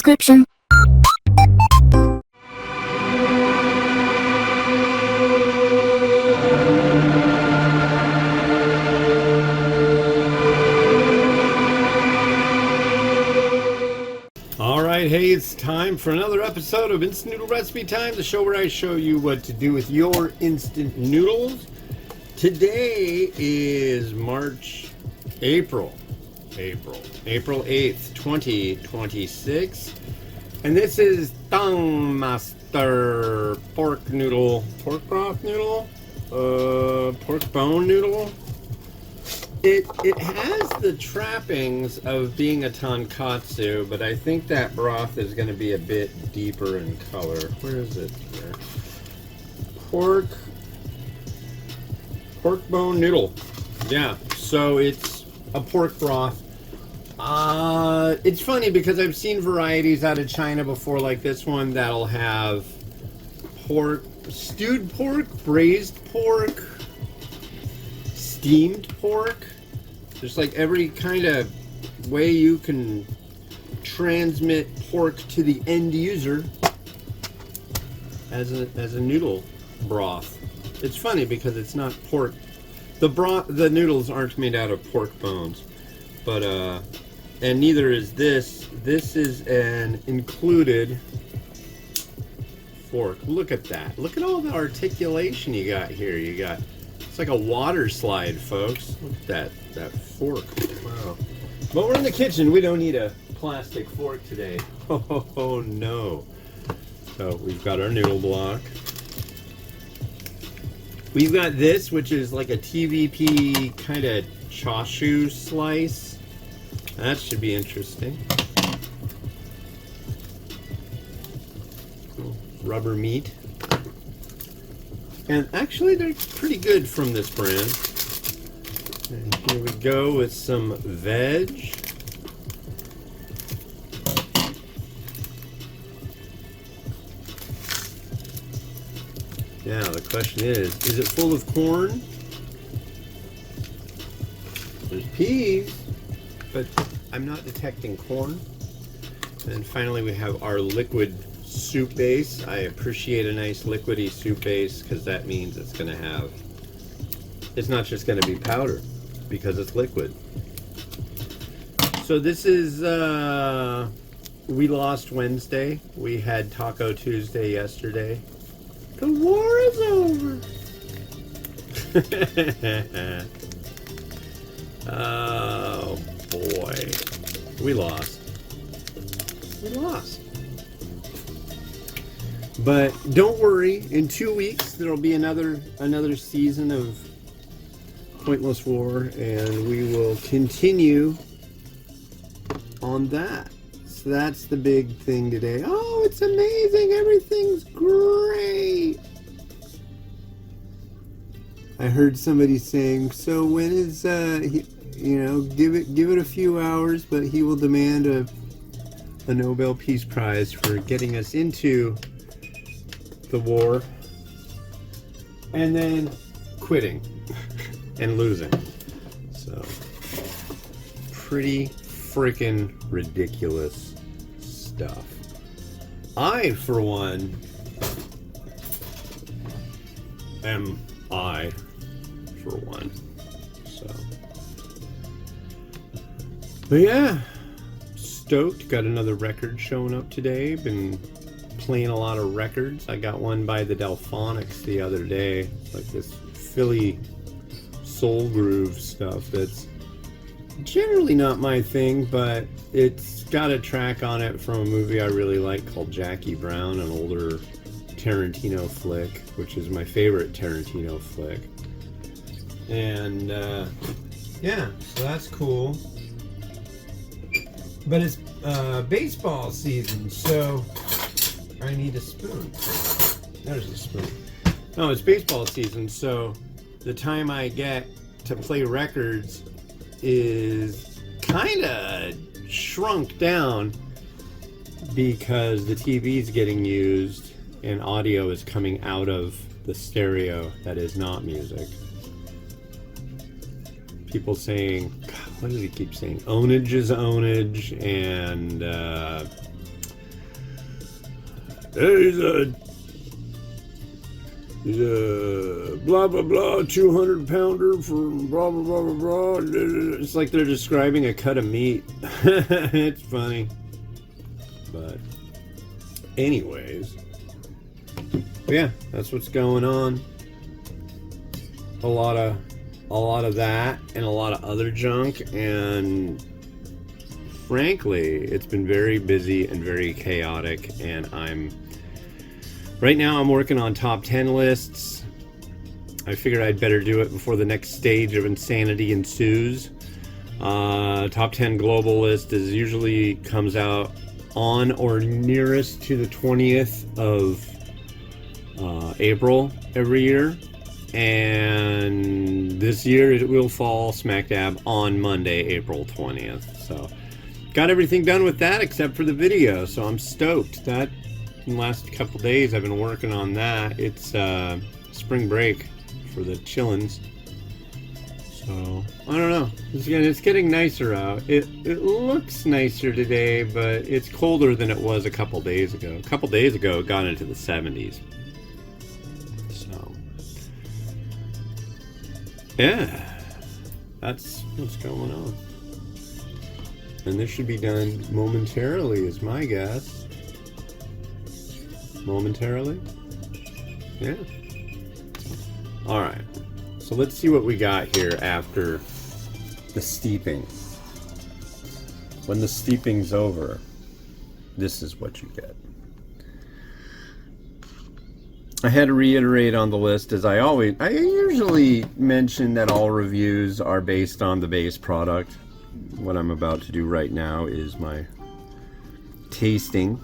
description. Alright, hey, it's time for another episode of Instant Noodle Recipe Time, the show where I show you what to do with your instant noodles. Today is April 8th, 2026, and this is Tang Master pork broth noodle, pork bone noodle. It has the trappings of being a tonkatsu, but I think that broth is going to be a bit deeper in color. Where is it here? Pork bone noodle. Yeah, so it's a pork broth. It's funny because I've seen varieties out of China before, like this one, that'll have pork, stewed pork, braised pork, steamed pork. There's like every kind of way you can transmit pork to the end user as a noodle broth. It's funny because it's not pork. The noodles aren't made out of pork bones, but and neither is this. This is an included fork. Look at that. Look at all the articulation you got here. It's like a water slide, folks. Look at that fork. Wow. But we're in the kitchen. We don't need a plastic fork today. Oh no. So we've got our noodle block. We've got this, which is like a TVP kind of chashu slice. That should be interesting. Rubber meat. And actually, they're pretty good from this brand. And here we go with some veg. Now, the question is it full of corn? There's peas, but I'm not detecting corn. And then finally, we have our liquid soup base. I appreciate a nice liquidy soup base because that means it's not just going to be powder because it's liquid. So this is we lost Wednesday. We had Taco Tuesday yesterday. The war is over. Oh boy, we lost. But don't worry, in 2 weeks there'll be another season of Pointless War, and we will continue on that. So that's the big thing today. Oh, it's amazing! Everything's great! I heard somebody saying, so when is give it a few hours, but he will demand a Nobel Peace Prize for getting us into the war and then quitting and losing. So pretty freaking ridiculous stuff. I, for one, am so, but yeah, stoked. Got another record showing up today. Been playing a lot of records. I got one by the Delphonics the other day. It's like this Philly soul groove stuff that's generally not my thing, but it's got a track on it from a movie I really like called Jackie Brown, an older Tarantino flick, which is my favorite Tarantino flick. And yeah, so that's cool. But it's baseball season, so I need a spoon. There's a spoon. No, it's baseball season, so the time I get to play records is kind of shrunk down because the TV's getting used and audio is coming out of the stereo that is not music. People saying, God, what does he keep saying? Ownage is ownage, and He's a blah blah blah 200 pounder for blah blah blah blah blah. It's like they're describing a cut of meat. It's funny. But anyways, yeah, that's what's going on. A lot of that and a lot of other junk, and frankly, it's been very busy and very chaotic, and right now I'm working on top 10 lists. I figured I'd better do it before the next stage of insanity ensues. Top 10 global list usually comes out on or nearest to the 20th of April every year. And this year it will fall smack dab on Monday, April 20th. So got everything done with that except for the video, so I'm stoked. That in the last couple days I've been working on that. It's spring break for the chillins. So I don't know. It's getting nicer out. It looks nicer today, but it's colder than it was a couple days ago. A couple days ago it got into the 70s. So yeah, that's what's going on. And this should be done momentarily, is my guess. Momentarily? Yeah. Alright. So let's see what we got here after the steeping. When the steeping's over, this is what you get. I had to reiterate on the list, as I usually mention that all reviews are based on the base product. What I'm about to do right now is my tasting.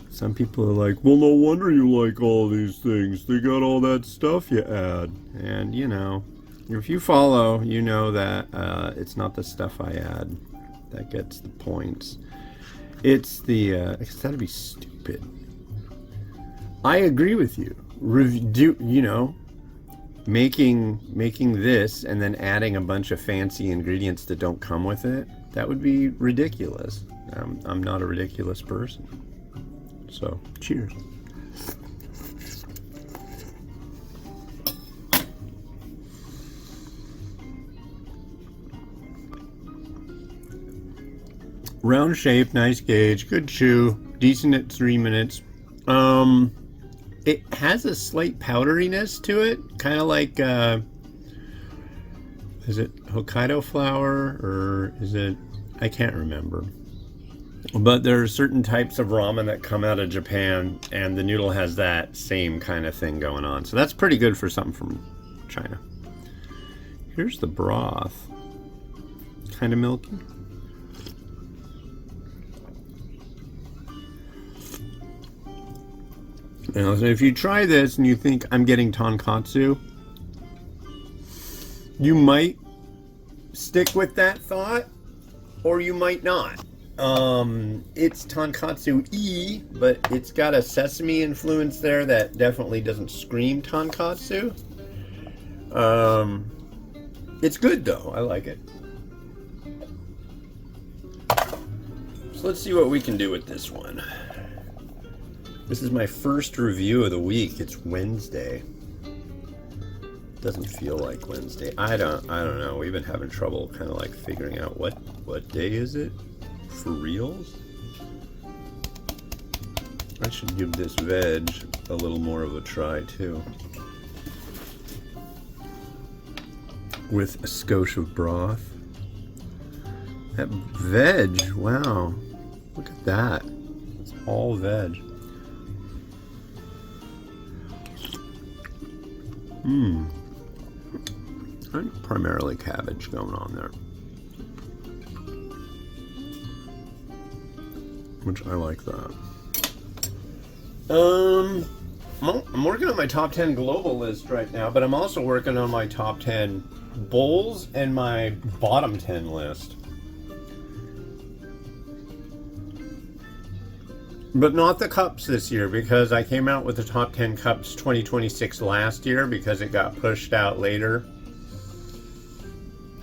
Some people are like, well, no wonder you like all these things. They got all that stuff you add. And, you know, if you follow, you know that it's not the stuff I add that gets the points. It's it's gotta be stupid. I agree with you. Making this and then adding a bunch of fancy ingredients that don't come with it, that would be ridiculous. I'm not a ridiculous person. So, cheers. Round shape, nice gauge, good chew, decent at 3 minutes. It has a slight powderiness to it, kind of like, is it Hokkaido flour, or is it, I can't remember. But there are certain types of ramen that come out of Japan, and the noodle has that same kind of thing going on. So that's pretty good for something from China. Here's the broth. Kind of milky. Now, so if you try this and you think I'm getting tonkatsu, you might stick with that thought, or you might not. It's tonkatsu-y, but it's got a sesame influence there that definitely doesn't scream tonkatsu. It's good though, I like it. So let's see what we can do with this one. This is my first review of the week. It's Wednesday. Doesn't feel like Wednesday. I don't know. We've been having trouble kind of like figuring out what day is it for reals. I should give this veg a little more of a try too. With a skosh of broth. That veg, wow. Look at that. It's all veg. And primarily cabbage going on there, which I like that. I'm working on my top 10 global list right now, but I'm also working on my top 10 bowls and my bottom 10 list. But not the cups this year, because I came out with the top 10 cups 2026 last year because it got pushed out later.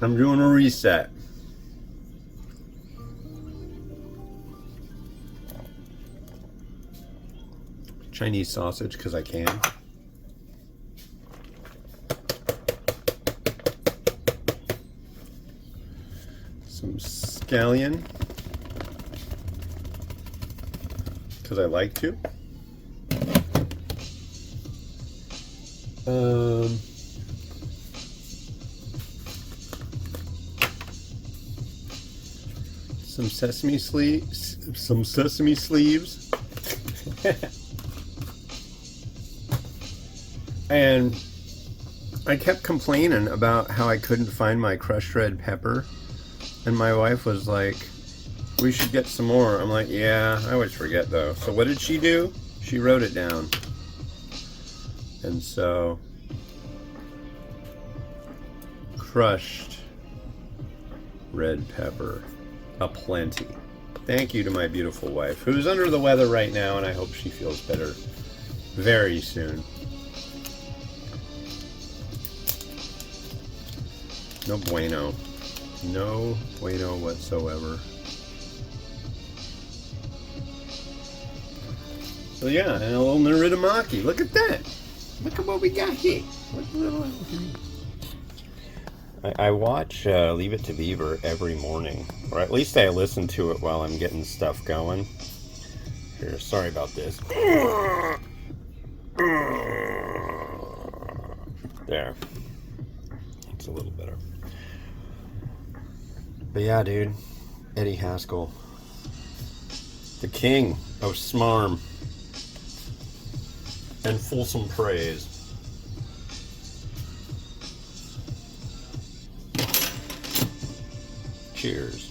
I'm doing a reset. Chinese sausage because I can. Some scallion because I like to. Some sesame sleeves. And I kept complaining about how I couldn't find my crushed red pepper, and my wife was like, we should get some more. I'm like, yeah, I always forget though. So what did she do? She wrote it down. And so, crushed red pepper aplenty. Thank you to my beautiful wife, who's under the weather right now, and I hope she feels better very soon. No bueno. No bueno whatsoever. So yeah, and a little narutamaki. Look at that. Look at what we got here. I watch Leave It to Beaver every morning, or at least I listen to it while I'm getting stuff going. Here, sorry about this. There. It's a little better. But yeah, dude, Eddie Haskell, the king of smarm and fulsome praise. Cheers.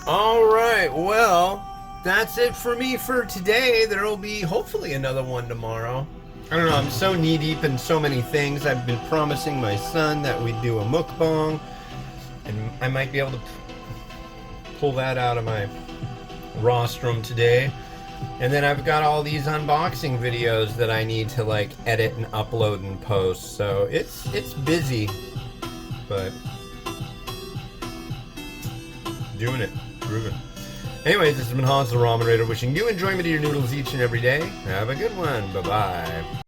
All right, well, that's it for me for today. There will be hopefully another one tomorrow. I don't know, I'm so knee deep in so many things. I've been promising my son that we'd do a mukbang, and I might be able to pull that out of my rostrum today. And then I've got all these unboxing videos that I need to like edit and upload and post. So it's busy, but doing it. Grooving. Anyways, this has been Hans the Ramen Raider, wishing you enjoyment of your noodles each and every day. Have a good one. Bye-bye.